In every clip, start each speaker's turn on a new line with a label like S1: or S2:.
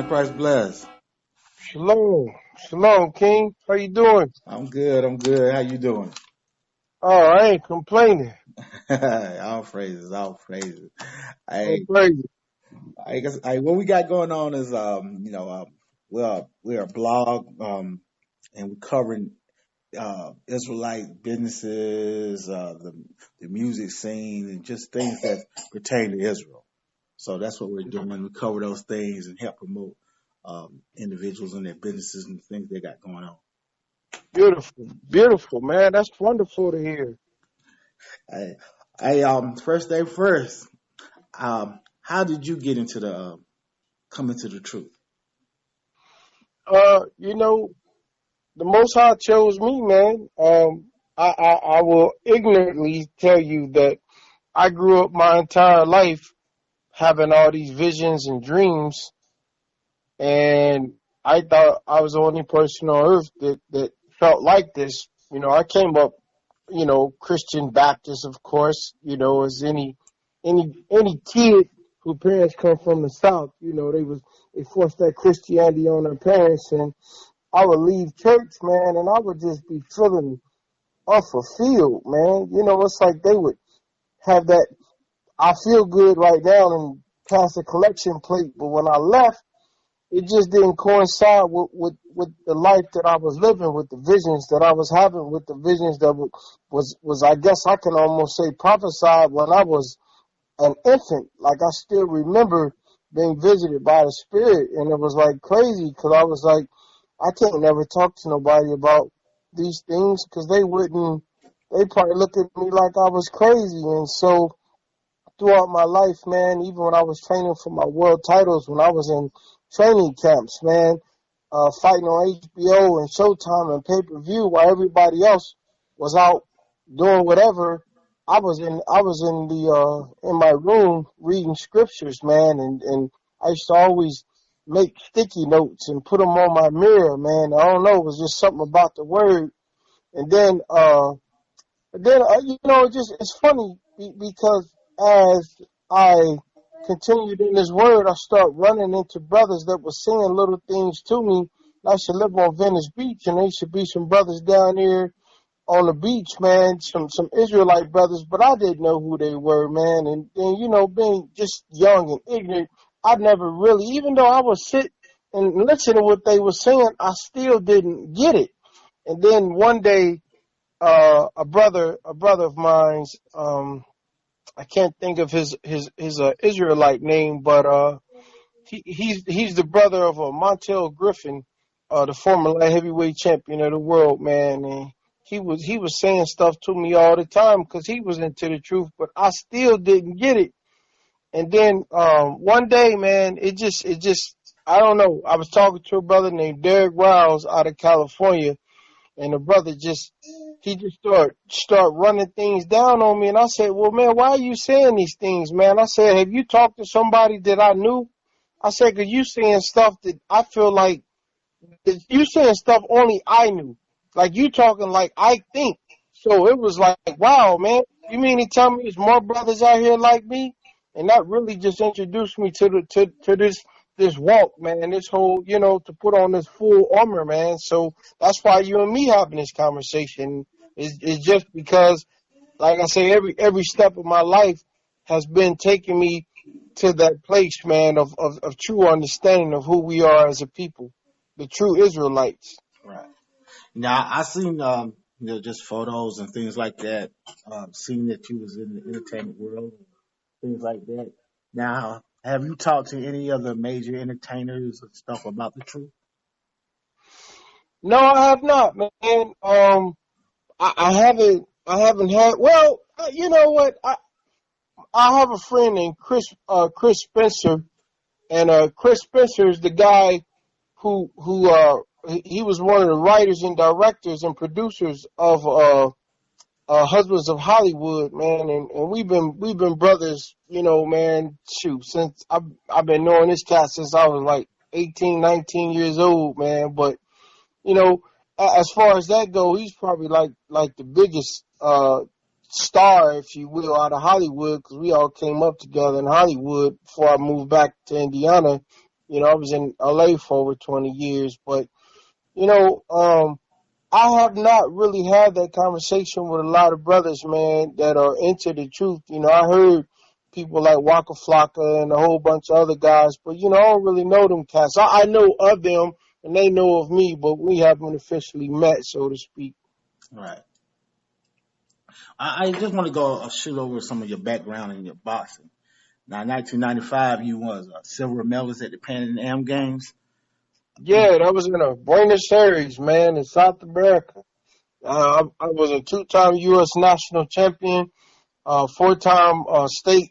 S1: Christ bless.
S2: Shalom. Shalom, King. How you doing?
S1: I'm good. I'm good. How you doing?
S2: Oh, I ain't complaining.
S1: All praises. All praises.
S2: I'm
S1: I,
S2: crazy.
S1: I guess what we got going on is we're a blog and we're covering Israelite businesses, the music scene, and just things that pertain to Israel. So that's what we're doing. We cover those things and help promote individuals and their businesses and things they got going on.
S2: Beautiful. Beautiful, man. That's wonderful to hear.
S1: First thing first. How did you get into the coming to the truth?
S2: You know, the Most High chose me, man. I will ignorantly tell you that I grew up my entire life having all these visions and dreams, and I thought I was the only person on earth that felt like this. You know, I came up, Christian Baptist, of course, as any kid whose parents come from the South, they forced that Christianity on their parents, and I would leave church, man, and I would just be feeling unfulfilled, man. It's like they would have that I feel good right now and pass a collection plate, but when I left, it just didn't coincide with the life that I was living, with the visions that I was having, with the visions that was I guess I can almost say prophesied when I was an infant. Like I still remember being visited by the Spirit, and it was like crazy because I was like, I can't never talk to nobody about these things because they probably look at me like I was crazy. And so throughout my life, man, even when I was training for my world titles, when I was in training camps, man, fighting on HBO and Showtime and pay-per-view while everybody else was out doing whatever, in my room reading scriptures, man, and I used to always make sticky notes and put them on my mirror, man. I don't know, it was just something about the word. And it's funny because as I continued in this word, I start running into brothers that were saying little things to me. I should live on Venice Beach, and there should be some brothers down here on the beach, man, some Israelite brothers, but I didn't know who they were, man. And being just young and ignorant, I never really, even though I would sit and listen to what they were saying, I still didn't get it. And then one day, a brother of mine's, I can't think of his Israelite name, but he's the brother of Montel Griffin, the former light heavyweight champion of the world, man. And he was saying stuff to me all the time because he was into the truth, but I still didn't get it. And then one day, man, it just I don't know. I was talking to a brother named Derek Riles out of California, and the brother he just start running things down on me. And I said, well, man, why are you saying these things, man? I said, have you talked to somebody that I knew? I said, because you saying stuff that I feel like you saying stuff only I knew. Like you talking like I think. So it was like, wow, man, you mean to tell me there's more brothers out here like me? And that really just introduced me to this walk, man, this whole, to put on this full armor, man. So that's why you and me having this conversation is just because, like I say, every step of my life has been taking me to that place, man, of true understanding of who we are as a people, the true Israelites.
S1: Right. Now I seen just photos and things like that. Seeing that you was in the entertainment world, things like that. Now, have you talked to any other major entertainers and stuff about the truth?
S2: No, I have not, man. I haven't had. Well, you know what? I have a friend named Chris Spencer, and Chris Spencer is the guy who he was one of the writers and directors and producers of Husbands of Hollywood, man, and we've been brothers, man, since I've been knowing this cat since I was like 18, 19 years old, man. But as far as that go, he's probably like the biggest star, if you will, out of Hollywood, because we all came up together in Hollywood before I moved back to Indiana I was in LA for over 20 years, but you know, I have not really had that conversation with a lot of brothers, man, that are into the truth. I heard people like Waka Flocka and a whole bunch of other guys, but I don't really know them cats. I know of them and they know of me, but we haven't officially met, so to speak.
S1: Right. I just want to go shoot over some of your background in your boxing. Now, in 1995, you was a silver medalist at the Pan Am Games. I think.
S2: Yeah, that was in a Buenos Aires, man, in South America. I was a two-time U.S. national champion, four-time state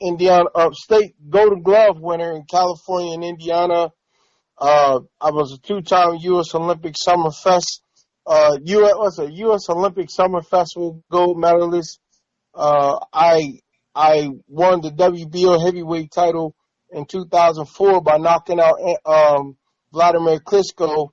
S2: Golden Glove winner in California and Indiana. I was a two-time U.S. Olympic Summer Fest, U.S. Olympic Summer Festival gold medalist. I won the WBO heavyweight title in 2004 by knocking out Vladimir Klitschko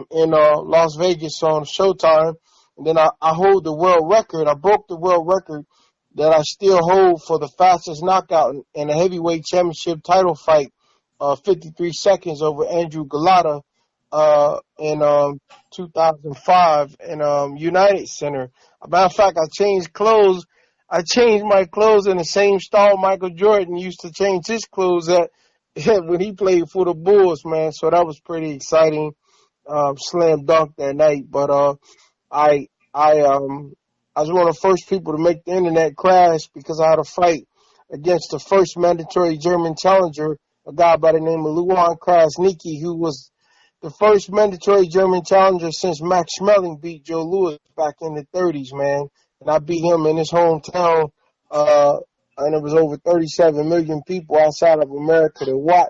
S2: in Las Vegas on Showtime. And then I hold the world record. I broke the world record that I still hold for the fastest knockout in a heavyweight championship title fight, 53 seconds over Andrew Galata in 2005 in United Center. Matter of fact, I changed clothes. I changed my clothes in the same style Michael Jordan used to change his clothes at when he played for the Bulls, man. So that was pretty exciting. Slam dunk that night, but I I was one of the first people to make the internet crash because I had a fight against the first mandatory German challenger, a guy by the name of Luan Krasniqi, who was the first mandatory German challenger since Max Schmeling beat Joe Louis back in the 30s, man. And I beat him in his hometown, and it was over 37 million people outside of America to watch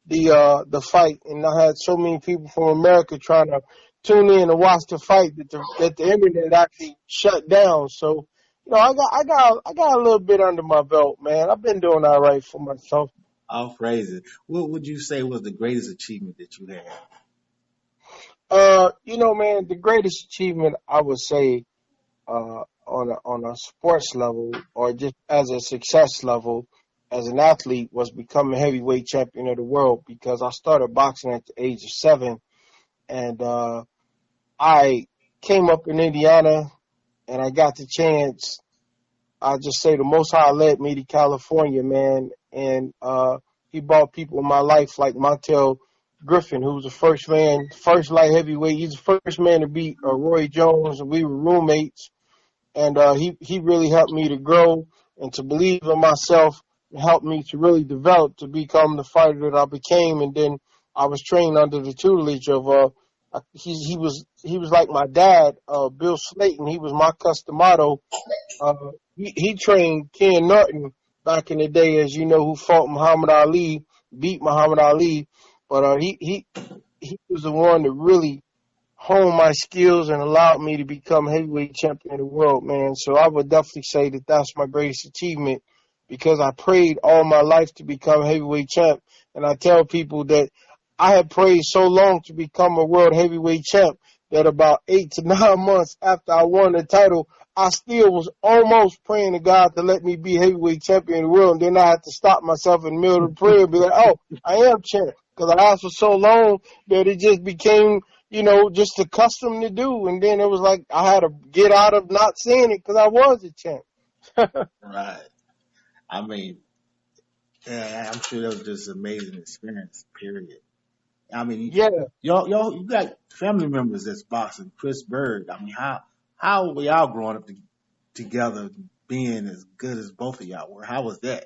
S2: the fight, and I had so many people from America trying to tune in and watch the fight that the internet actually shut down. So, I got a little bit under my belt, man. I've been doing all right for myself.
S1: All phrases. What would you say was the greatest achievement that you had?
S2: Man, the greatest achievement I would say on a sports level or just as a success level as an athlete was becoming heavyweight champion of the world because I started boxing at the age of 7 and I came up in Indiana and I got the chance. I just say the Most High led me to California, man, and he brought people in my life like Montel Griffin, who was the first light heavyweight. He's the first man to beat Roy Jones, and we were roommates. And he really helped me to grow and to believe in myself and helped me to really develop to become the fighter that I became. And then I was trained under the tutelage of he was like my dad, Bill Slayton. He was my customato. He trained Ken Norton back in the day, as you know, who fought Muhammad Ali, beat Muhammad Ali. But he was the one that really honed my skills and allowed me to become heavyweight champion of the world, man. So I would definitely say that that's my greatest achievement because I prayed all my life to become heavyweight champ. And I tell people that I had prayed so long to become a world heavyweight champ that about 8 to 9 months after I won the title, I still was almost praying to God to let me be heavyweight champion of the world. And then I had to stop myself in the middle of the prayer and be like, oh, I am champ. Because I asked for so long that it just became, just a custom to do. And then it was like I had to get out of not saying it because I was a champ.
S1: Right. I mean, yeah, I'm sure that was just an amazing experience, period. I mean,
S2: Yeah.
S1: y'all, you got family members that's boxing. Chris Bird. I mean, how were y'all growing up together, being as good as both of y'all were? How was that?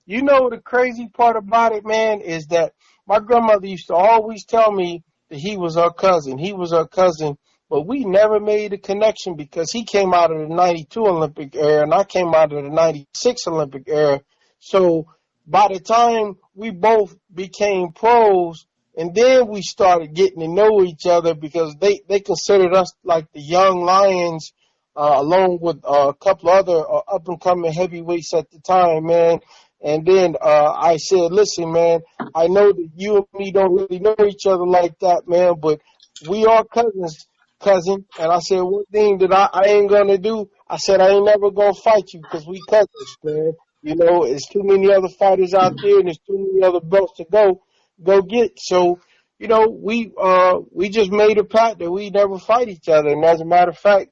S2: The crazy part about it, man, is that my grandmother used to always tell me that he was her cousin. He was her cousin, but we never made a connection because he came out of the 92 Olympic era and I came out of the 96 Olympic era. So by the time we both became pros and then we started getting to know each other because they considered us like the young lions, along with a couple other up and coming heavyweights at the time, man. And then I said, listen, man, I know that you and me don't really know each other like that, man, but we are cousins, cousin. And I said, one thing that I ain't going to do, I said, I ain't never going to fight you because we cousins, man. There's too many other fighters out there and there's too many other belts to go. go get. So, we just made a pact that we never fight each other. And as a matter of fact,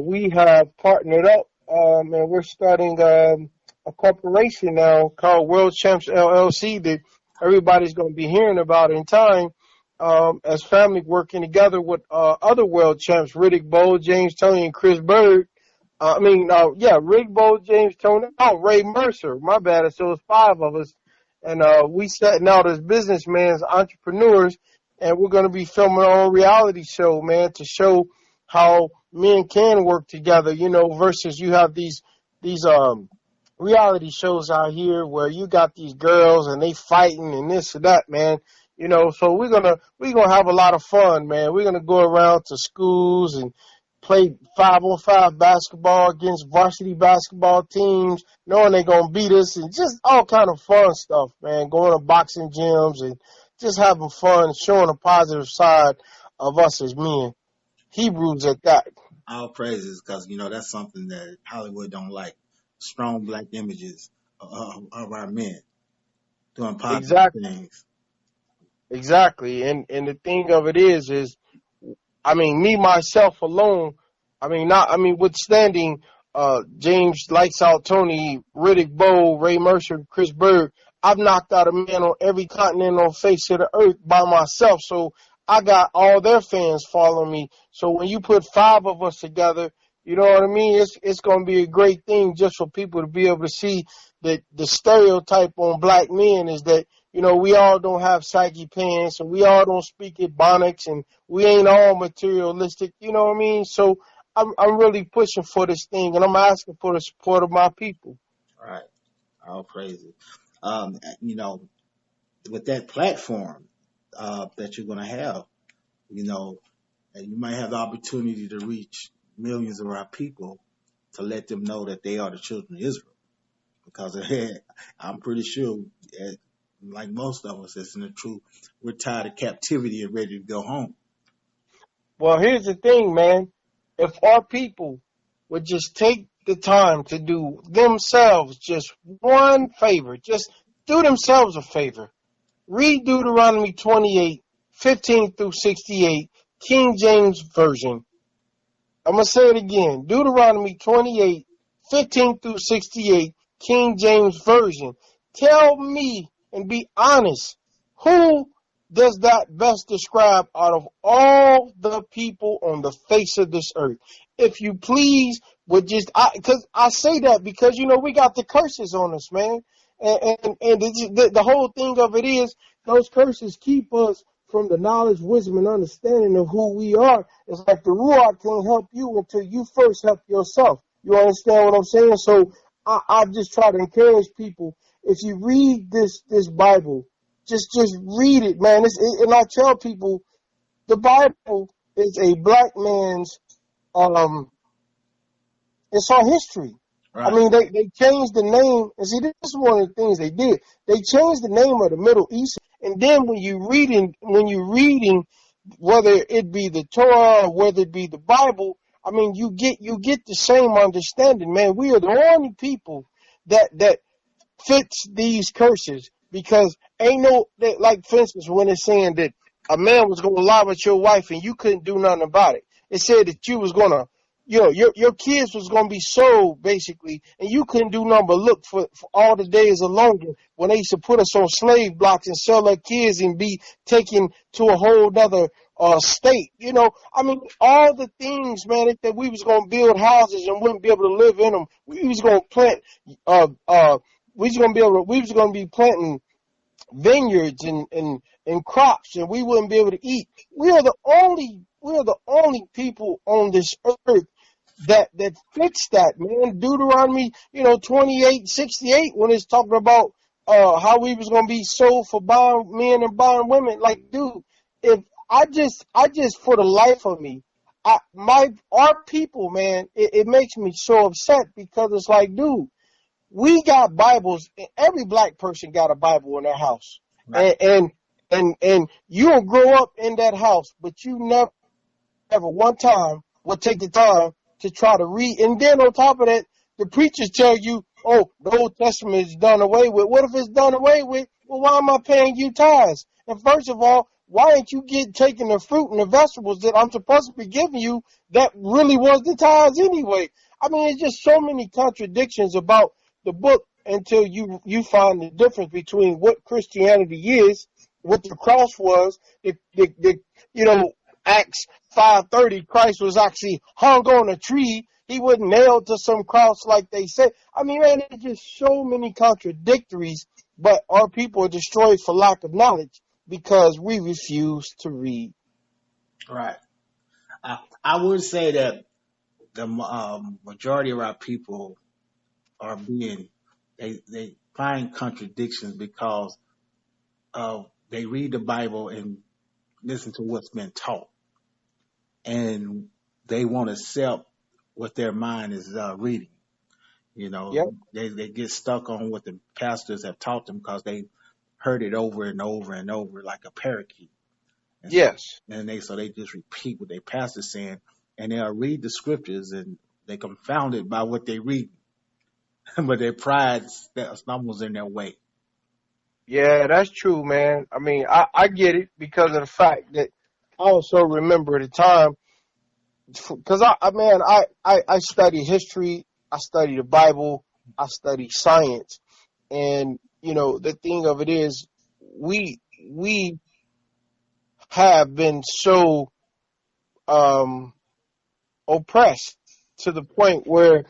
S2: we have partnered up, and we're starting a corporation now called World Champs LLC that everybody's going to be hearing about in time. As family working together with other world champs, Riddick Bowe, James Toney, and Chris Bird. Rick Bowe, James Toney, Ray Mercer. My bad. So it's five of us, and we setting out as businessmen, as entrepreneurs, and we're going to be filming our own reality show, man, to show how men can work together. Versus you have these reality shows out here where you got these girls and they fighting and this and that, man. So we're gonna have a lot of fun, man. We're gonna go around to schools and play 5-on-5 basketball against varsity basketball teams, knowing they're gonna beat us, and just all kind of fun stuff, man. Going to boxing gyms and just having fun, showing a positive side of us as men, Hebrews at that.
S1: All praises, because that's something that Hollywood don't like. Strong black images of our men doing positive
S2: Exactly.
S1: things.
S2: Exactly. And the thing of it is, me myself alone, withstanding James Lights Out Tony, Riddick Bowe, Ray Mercer, Chris Bird, I've knocked out a man on every continent on the face of the earth by myself. So I got all their fans following me. So when you put five of us together, you know what I mean? It's gonna be a great thing just for people to be able to see that the stereotype on black men is that, we all don't have saggy pants and we all don't speak Ebonics and we ain't all materialistic, you know what I mean? So I'm really pushing for this thing, and I'm asking for the support of my people.
S1: All right. All praises. You know, with that platform that you're going to have, and you might have the opportunity to reach millions of our people to let them know that they are the children of Israel. Because I'm pretty sure, like most of us, that's in the truth, we're tired of captivity and ready to go home.
S2: Well, here's the thing, man. If our people would just take the time to do themselves just one favor, just do themselves a favor. Read Deuteronomy 28:15-68, King James Version. I'm going to say it again. Deuteronomy 28:15-68, King James Version. Tell me and be honest, who does that best describe out of all the people on the face of this earth? If you please would just, because I say that because, we got the curses on us, man. And the whole thing of it is those curses keep us from the knowledge, wisdom, and understanding of who we are. It's like the Ruach can't help you until you first help yourself. You understand what I'm saying? So I just try to encourage people. If you read this Bible, just read it, man. And I tell people, the Bible is a black man's, it's our history.
S1: Right.
S2: I mean, they changed the name, and see, this is one of the things they did. They changed the name of the Middle East, and then when you're reading, whether it be the Torah or whether it be the Bible, I mean, you get the same understanding, man. We are the only people that fits these curses, because ain't like, for instance, when it's saying that a man was going to lie with your wife and you couldn't do nothing about it. It said that you was going to, your kids was going to be sold, basically, and you couldn't do nothing but look for all the days of longer when they used to put us on slave blocks and sell our kids and be taken to a whole other state. I mean, all the things, man, that we was going to build houses and wouldn't be able to live in them. We was going to plant, we was going to be planting vineyards and crops, and we wouldn't be able to eat. We are the only people on this earth that fits that, man. Deuteronomy, 28:68, when it's talking about how we was gonna be sold for buying men and buying women. Like, dude, if I just for the life of me, our people, man, it makes me so upset, because it's like, dude, we got Bibles, and every black person got a Bible in their house.
S1: Right.
S2: And you'll grow up in that house, but you never one time will take the time to try to read. And then on top of that, the preachers tell you oh, the Old Testament is done away with. What if it's done away with? Well, why am I paying you tithes? And first of all, why ain't you taking the fruit and the vegetables that I'm supposed to be giving you that really was the tithes anyway? I mean, it's just so many contradictions about the book until you find the difference between what Christianity is, what the cross was, you know, Acts 5:30, Christ was actually hung on a tree. He wasn't nailed to some cross like they said. I mean, man, there's just so many contradictories, but our people are destroyed for lack of knowledge because we refuse to read.
S1: Right. I would say that the majority of our people are they find contradictions because they read the Bible and listen to what's been taught, and they want to accept what their mind is reading. You know,
S2: Yep.
S1: they get stuck on what the pastors have taught them because they heard it over and over and over like a parakeet. And so,
S2: Yes.
S1: so they just repeat what their pastor's saying, and they'll read the scriptures and they confounded by what they read, but their pride stumbles in their way.
S2: Yeah, that's true, man. I mean, I get it because of the fact that I also remember the time because I study history, I study the Bible, I study science, and you know the thing of it is we have been so um oppressed to the point where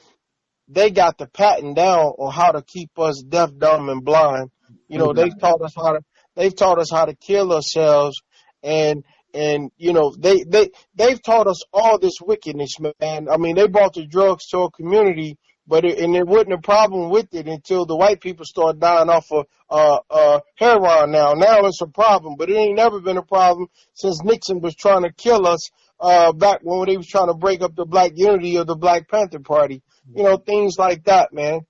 S2: they got the patent down on how to keep us deaf, dumb, and blind. You know, they've taught us how to kill ourselves, and you know they've taught us all this wickedness, man. I mean, they brought the drugs to our community, but it wasn't a problem with it until the white people started dying off of heroin. Now it's a problem, but it ain't never been a problem since Nixon was trying to kill us. Back when they was trying to break up the black unity of the Black Panther Party, you know, things like that, man.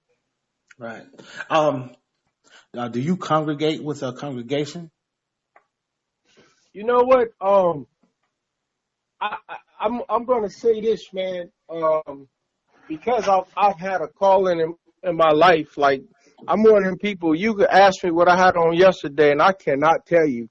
S1: Right. Um, do you congregate with a congregation?
S2: You know what? I'm going to say this, man. Because I've had a calling in my life. Like I'm one of them people. You could ask me what I had on yesterday, and I cannot tell you.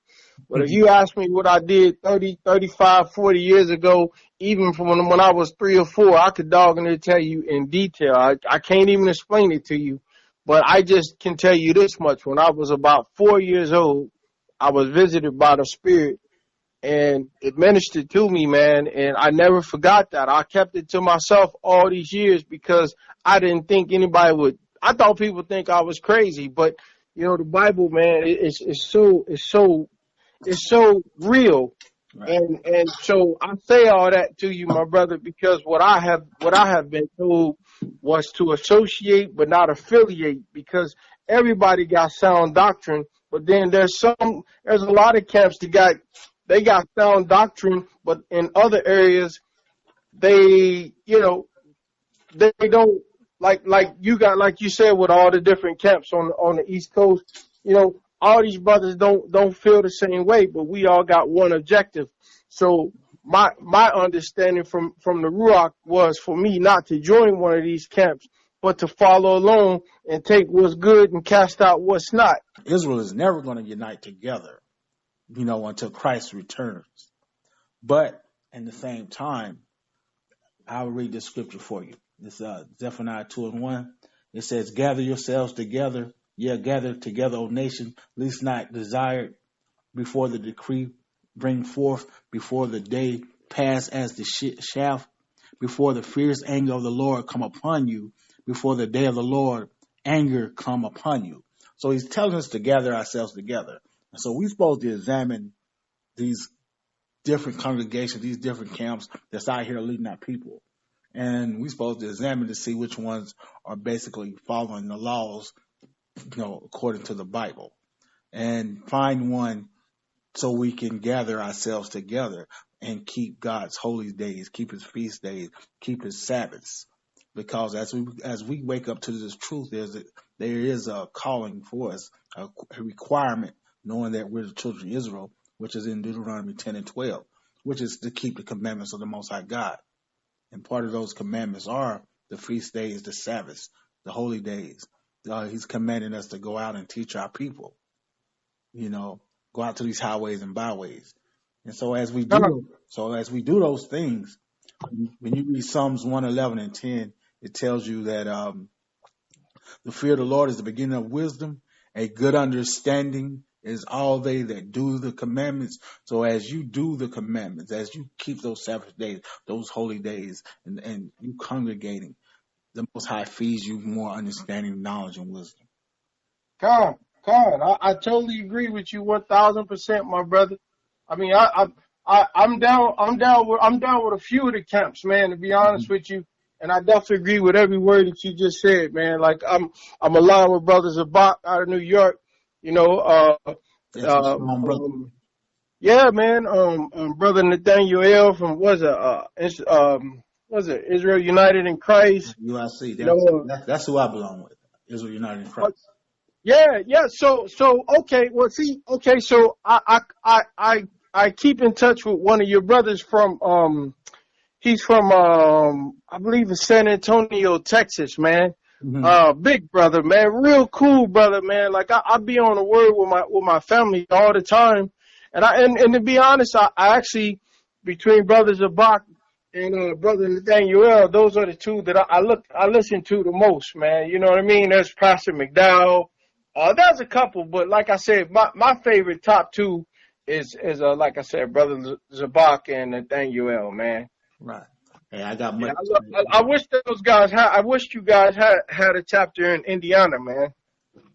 S2: But if you ask me what I did 30, 35, 40 years ago, even from when I was 3 or 4, I could doggone tell you in detail. I can't even explain it to you. But I just can tell you this much. When I was about 4 years old, I was visited by the Spirit and it ministered to me, man. And I never forgot that. I kept it to myself all these years because I didn't think anybody would. I thought people think I was crazy, but you know, the Bible, man, it's so real.
S1: Right.
S2: And so I say all that to you, my brother, because what I have been told was to associate but not affiliate, because everybody got sound doctrine, but then there's a lot of camps that got sound doctrine, but in other areas they you know they don't like you got like you said with all the different camps on the East Coast. You know, all these brothers don't feel the same way, but we all got one objective. So my understanding from the Ruach was for me not to join one of these camps, but to follow along and take what's good and cast out what's not.
S1: Israel is never going to unite together, until Christ returns. But at the same time, I'll read this scripture for you. It's Zephaniah 2:1. It says, "Gather yourselves together, gather together, O nation, least not desired, before the decree bring forth, before the day pass as the shaft, before the fierce anger of the Lord come upon you, before the day of the Lord anger come upon you." So he's telling us to gather ourselves together. And so we're supposed to examine these different congregations, these different camps that's out here leading our people. And we're supposed to examine to see which ones are basically following the laws, according to the Bible, and find one so we can gather ourselves together and keep God's holy days, keep his feast days, keep his Sabbaths. Because as we wake up to this truth, there is a calling for us, a requirement, knowing that we're the children of Israel, which is in Deuteronomy 10:12, which is to keep the commandments of the Most High God. And part of those commandments are the feast days, the Sabbaths, the holy days. He's commanding us to go out and teach our people, go out to these highways and byways. And
S2: God,
S1: so as we do those things, when you read Psalms 111 and 10, it tells you that the fear of the Lord is the beginning of wisdom. A good understanding is all they that do the commandments. So as you do the commandments, as you keep those Sabbath days, those holy days, and you congregating, the Most High feeds you more understanding, knowledge, and wisdom.
S2: God, I totally agree with you 1,000%, my brother. I mean, I'm down. I'm down with a few of the camps, man. To be honest with you, and I definitely agree with every word that you just said, man. Like I'm aligned with brothers Zabak out of New York. You know,
S1: That's a strong brother.
S2: yeah, man. Brother Nathaniel from was it Israel United in Christ?
S1: UIC.
S2: You know,
S1: That's who I belong with. Israel United in Christ.
S2: yeah. So okay. Well, see, okay. So I keep in touch with one of your brothers from he's from I believe it's San Antonio, Texas, man.
S1: Mm-hmm.
S2: Big brother, man, real cool brother, man. Like I be on the word with my family all the time, and to be honest, I actually between brothers Zabak and brother Nathaniel, those are the two that I listen to the most, man. You know what I mean? There's Pastor McDowell. There's a couple, but like I said, my favorite top two is like I said, brother Zabak and Nathaniel, man.
S1: Right. Hey, I got
S2: Yeah,
S1: much.
S2: I wish those guys had. I wish you guys had a chapter in Indiana, man.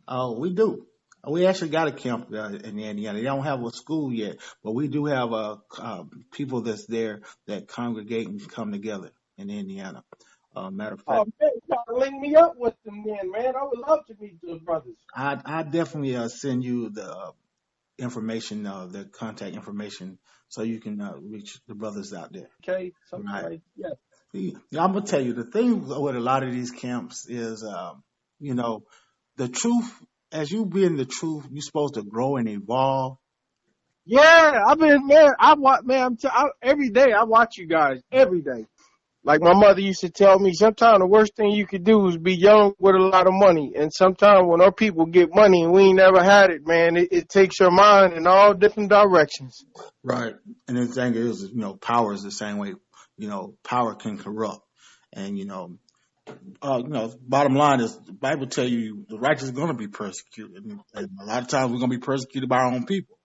S1: Oh, we do. We actually got a camp in Indiana. They don't have a school yet, but we do have people that's there that congregate and come together in Indiana. Matter of
S2: Oh
S1: fact,
S2: man, you gotta link me up with them, man. I would love to meet those brothers.
S1: I definitely send you the information, the contact information, so you can reach the brothers out there.
S2: Okay, something
S1: Right.
S2: like yeah.
S1: See, I'm gonna tell you the thing with a lot of these camps is, you know, the truth. As you being the truth, you're supposed to grow and evolve.
S2: Yeah, I've been man. I watch man. Every day I watch you guys every day. Like my mother used to tell me, sometimes the worst thing you could do is be young with a lot of money. And sometimes when our people get money and we ain't never had it, man, it takes your mind in all different directions.
S1: Right. And the thing is, power is the same way. Power can corrupt. And, bottom line is the Bible tell you the righteous is going to be persecuted. And a lot of times we're going to be persecuted by our own people.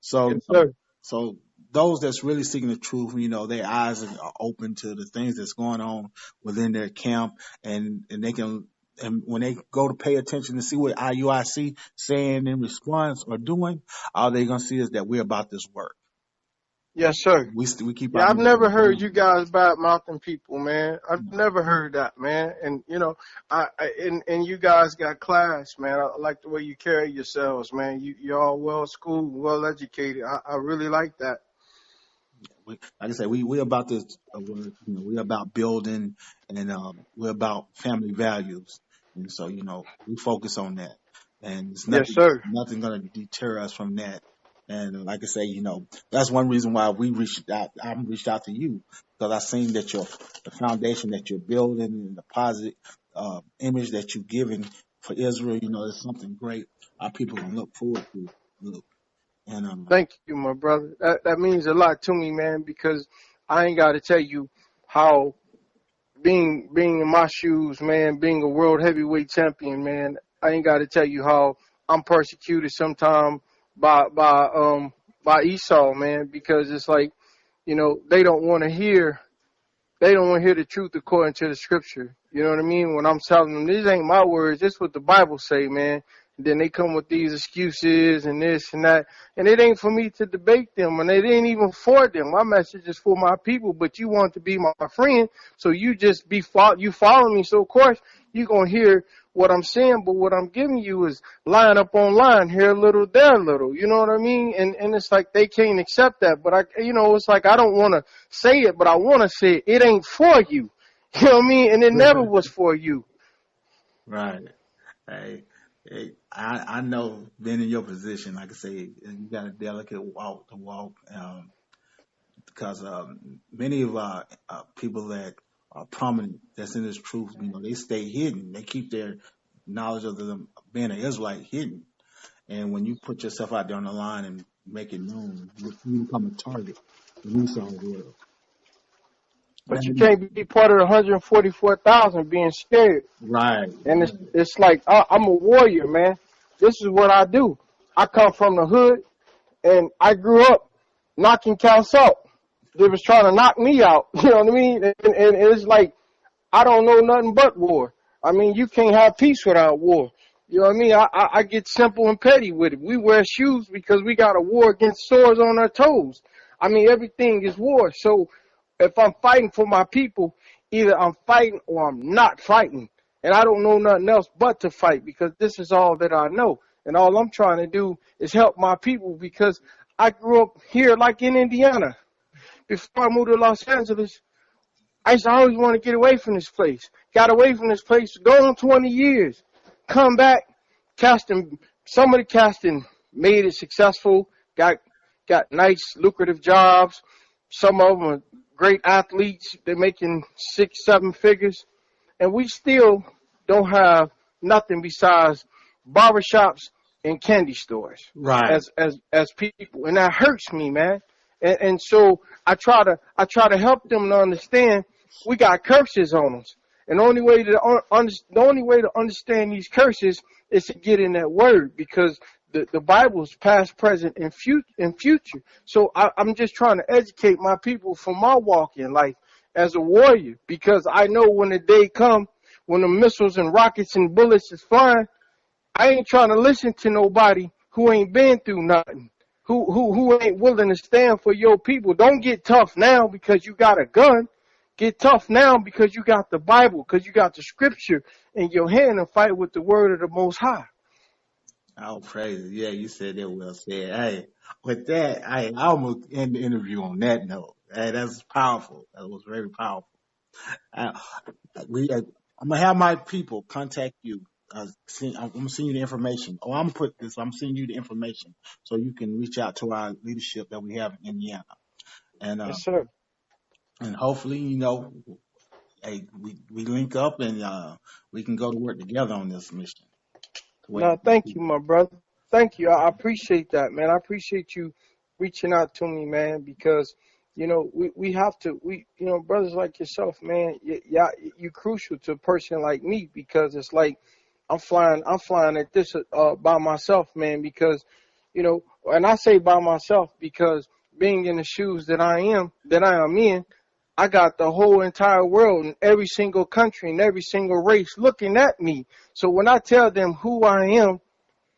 S1: So,
S2: Yes, sir.
S1: so those that's really seeking the truth, their eyes are open to the things that's going on within their camp, and they can, and when they go to pay attention to see what IUIC saying in response or doing, all they're gonna see is that we're about this work.
S2: Yes, sir.
S1: We keep
S2: Yeah,
S1: our
S2: I've
S1: hands on
S2: never
S1: the
S2: heard
S1: ground.
S2: you guys bad mouthing people, man. I've never heard that, man. And and you guys got class, man. I like the way you carry yourselves, man. You're all well schooled, well educated. I really like that.
S1: Like I said, we about this work. We're about building, and we're about family values, and so we focus on that, and it's
S2: Yes,
S1: nothing
S2: sir.
S1: nothing going to deter us from that. And like I say, that's one reason why we reached out. I reached out to you because I seen that the foundation that you're building and the positive image that you're giving for Israel, is something great. Our people can look forward to. Look, and
S2: Thank you, my brother. That means a lot to me, man, because I ain't got to tell you how being in my shoes, man, being a world heavyweight champion, man, I ain't got to tell you how I'm persecuted sometimes by Esau, man, because it's like, they don't want to hear the truth according to the scripture. You know what I mean? When I'm telling them, these ain't my words, this what the Bible say, man. And then they come with these excuses and this and that. And it ain't for me to debate them, and it ain't even for them. My message is for my people, but you want to be my friend, so you just you follow me. So of course you gonna hear what I'm saying, but what I'm giving you is line up on line, here a little, there a little. You know what I mean? And it's like they can't accept that. But it's like I don't want to say it, but I want to say it. It ain't for you. You know what I mean? And it never was for you.
S1: right. Hey, I know being in your position, like I say, you got a delicate walk to walk, because many of our people that prominent that's in this truth, they stay hidden. They keep their knowledge of them being an Israelite hidden. And when you put yourself out there on the line and make it known, you become a target in Esau's world.
S2: But you can't be part of the 144,000 being scared.
S1: Right.
S2: And it's like, I'm a warrior, man. This is what I do. I come from the hood, and I grew up knocking counts out. They was trying to knock me out. You know what I mean? And it's like, I don't know nothing but war. I mean, you can't have peace without war. You know what I mean? I get simple and petty with it. We wear shoes because we got a war against sores on our toes. I mean, everything is war. So if I'm fighting for my people, either I'm fighting or I'm not fighting. And I don't know nothing else but to fight, because this is all that I know. And all I'm trying to do is help my people, because I grew up here like in Indiana. Before I moved to Los Angeles, I used to always want to get away from this place. Got away from this place, gone 20 years. Come back, casting, some of the casting made it successful, got nice, lucrative jobs. Some of them are great athletes. They're making 6, 7 figures. And we still don't have nothing besides barbershops and candy stores,
S1: Right.
S2: as people. And that hurts me, man. And so I try to help them to understand we got curses on us. And the only way to understand these curses is to get in that word, because the Bible is past, present, and future. So I'm just trying to educate my people from my walk in life as a warrior, because I know when the day comes, when the missiles and rockets and bullets is flying, I ain't trying to listen to nobody who ain't been through nothing, who ain't willing to stand for your people. Don't get tough now because you got a gun. Get tough now because you got the Bible, because you got the scripture in your hand, and fight with the word of the Most High.
S1: Oh, praise it. Yeah, you said that well said. Hey, with that, I almost end the interview on that note. Hey, that's powerful. That was very powerful. Uh, I'm gonna have my people contact you. I'm gonna send you the information. Oh, I'm gonna put this. I'm sending you the information so you can reach out to our leadership that we have in Indiana, and
S2: Yes, sir.
S1: and hopefully, hey, we link up and we can go to work together on this mission.
S2: No, thank you, my brother. Thank you. I appreciate that, man. I appreciate you reaching out to me, man, because, we have to, brothers like yourself, man, yeah, you crucial to a person like me, because it's like I'm flying at this by myself, man, because, and I say by myself because being in the shoes that I am in, I got the whole entire world and every single country and every single race looking at me. So when I tell them who I am,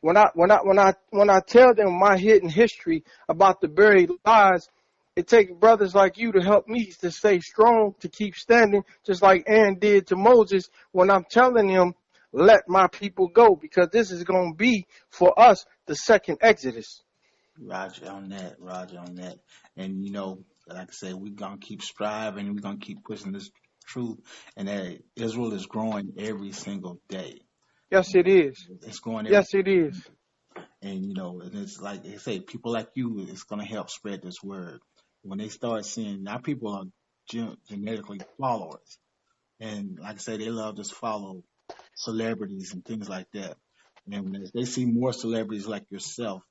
S2: when I tell them my hidden history about the buried lies, it takes brothers like you to help me to stay strong, to keep standing, just like Aaron did to Moses when I'm telling him, let my people go, because this is going to be for us the second Exodus.
S1: Roger on that. Roger on that. And like I say, we're gonna keep striving. We're gonna keep pushing this truth. And that Israel is growing every single day.
S2: Yes, it is.
S1: It's growing every.
S2: Yes, it is.
S1: And and it's like they say, people like you is gonna help spread this word. When they start seeing, now people are genetically followers, and like I say, they love to follow celebrities and things like that. And when they see more celebrities like yourself,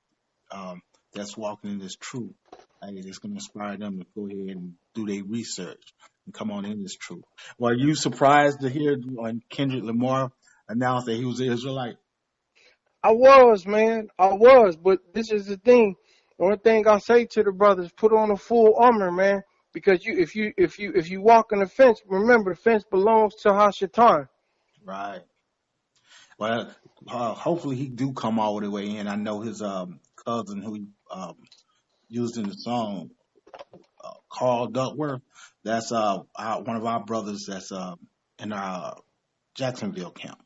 S1: um, that's walking in this truth, it's going to inspire them to go ahead and do their research and come on in this truth. Were you surprised to hear when Kendrick Lamar announced that he was an Israelite?
S2: I was, man. I was. But this is the thing. The only thing I say to the brothers, put on a full armor, man. Because if you walk on the fence, remember the fence belongs to Hashatan.
S1: Right. Well, hopefully he do come all the way in. I know his cousin who he used in the song, Carl Duckworth. That's one of our brothers that's in our Jacksonville camp.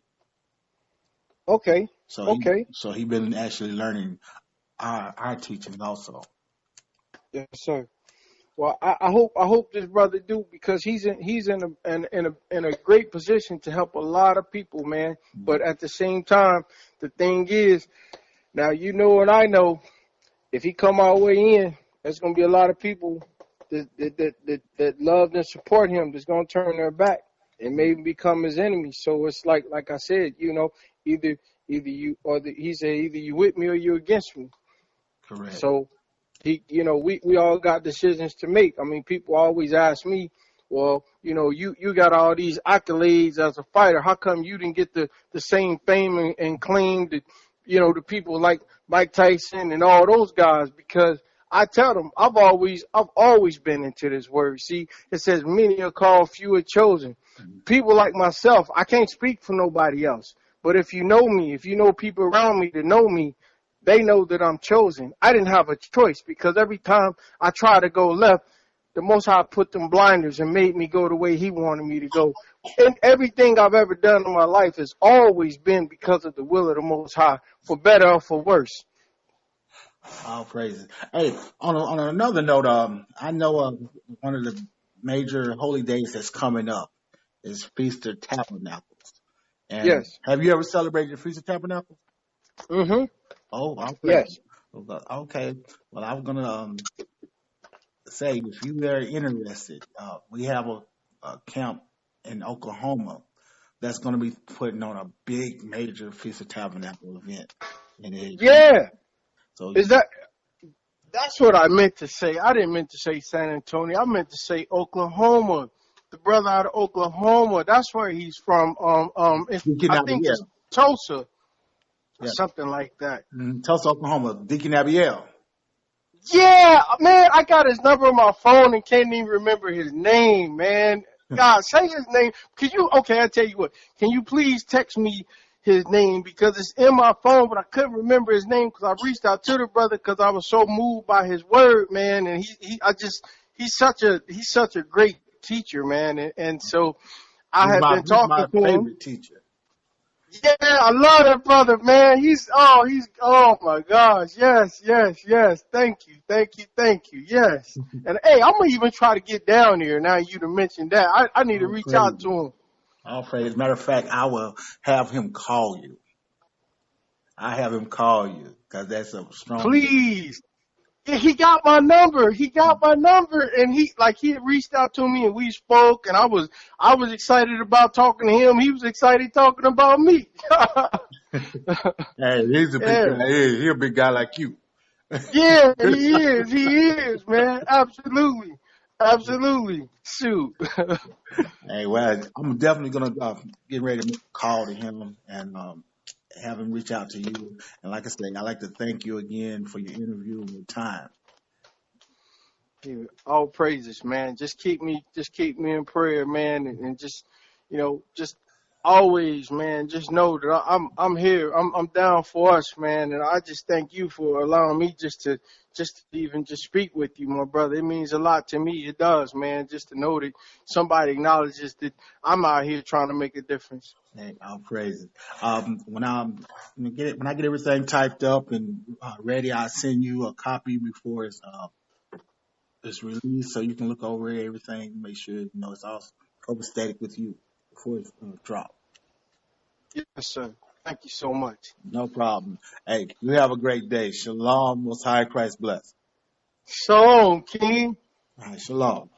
S2: Okay.
S1: So
S2: Okay.
S1: he been actually learning our teachings also.
S2: Yes, sir. Well, I hope this brother do, because he's in a great position to help a lot of people, man. But at the same time, the thing is, now you know and I know, if he come our way in, there's gonna be a lot of people that loved and support him that's gonna turn their back and maybe become his enemy. So it's like I said, either you or he said either you with me or you against me.
S1: Correct.
S2: So we all got decisions to make. I mean, people always ask me, well, you got all these accolades as a fighter. How come you didn't get the same fame and claim that, the people like Mike Tyson and all those guys? Because I tell them, I've always been into this word. See, it says many are called, few are chosen. People like myself, I can't speak for nobody else. But if you know me, if you know people around me that know me, they know that I'm chosen. I didn't have a choice because every time I try to go left, the Most High put them blinders and made me go the way He wanted me to go. And everything I've ever done in my life has always been because of the will of the Most High, for better or for worse.
S1: All praises. Hey, on another note, I know one of the major holy days that's coming up is Feast of Tabernacles. And
S2: Yes.
S1: have you ever celebrated the Feast of Tabernacles?
S2: Mm-hmm.
S1: Oh, okay.
S2: Yes.
S1: Okay. Well, I was gonna say if you are interested, we have a camp in Oklahoma that's going to be putting on a big major Feast of Tabernacle event. And
S2: Yeah.
S1: so
S2: Is that's what I meant to say. I didn't mean to say San Antonio. I meant to say Oklahoma. The brother out of Oklahoma. That's where he's from.
S1: Deacon
S2: I think
S1: Abiel,
S2: it's Tulsa or
S1: yeah,
S2: something like that.
S1: Tulsa, Oklahoma, Deacon Abiel.
S2: Yeah, man, I got his number on my phone and can't even remember his name, man. God, say his name. Okay, I'll tell you what. Can you please text me his name because it's in my phone, but I couldn't remember his name because I reached out to the brother because I was so moved by his word, man. And he's such a great teacher, man. And so I had been
S1: He's my
S2: talking to him.
S1: favorite teacher.
S2: Yeah, I love that brother, man. Oh my gosh. Yes. Thank you. Yes. And hey, I'm gonna even try to get down here now you done mentioned that. I need to
S1: All
S2: reach out
S1: praise.
S2: to him.
S1: All praise. As a matter of fact, I will have him call you. I have him call you because that's a strong.
S2: Please. Yeah, he got my number. And he had reached out to me and we spoke and I was excited about talking to him. He was excited talking about me.
S1: Hey, he's a big
S2: Yeah.
S1: guy. He's a big guy like you.
S2: Yeah, he is. He is, man. Absolutely. Shoot.
S1: Hey, well, I'm definitely gonna get ready to make a call to him and have him reach out to you. And like I said, I'd like to thank you again for your interview and your time.
S2: All praises, man. Just keep me in prayer, man, and just always, man. Just know that I'm here. I'm down for us, man. And I just thank you for allowing me just to even just speak with you, my brother. It means a lot to me. It does, man. Just to know that somebody acknowledges that I'm out here trying to make a difference.
S1: Hey, I'll praise it. When I get everything typed up and ready, I'll send you a copy before it's released, so you can look over everything, make sure it's all copacetic with you before it's dropped.
S2: Yes, sir. Thank you so much.
S1: No problem. Hey, you have a great day. Shalom, Most High Christ bless.
S2: Shalom, King.
S1: All right, shalom.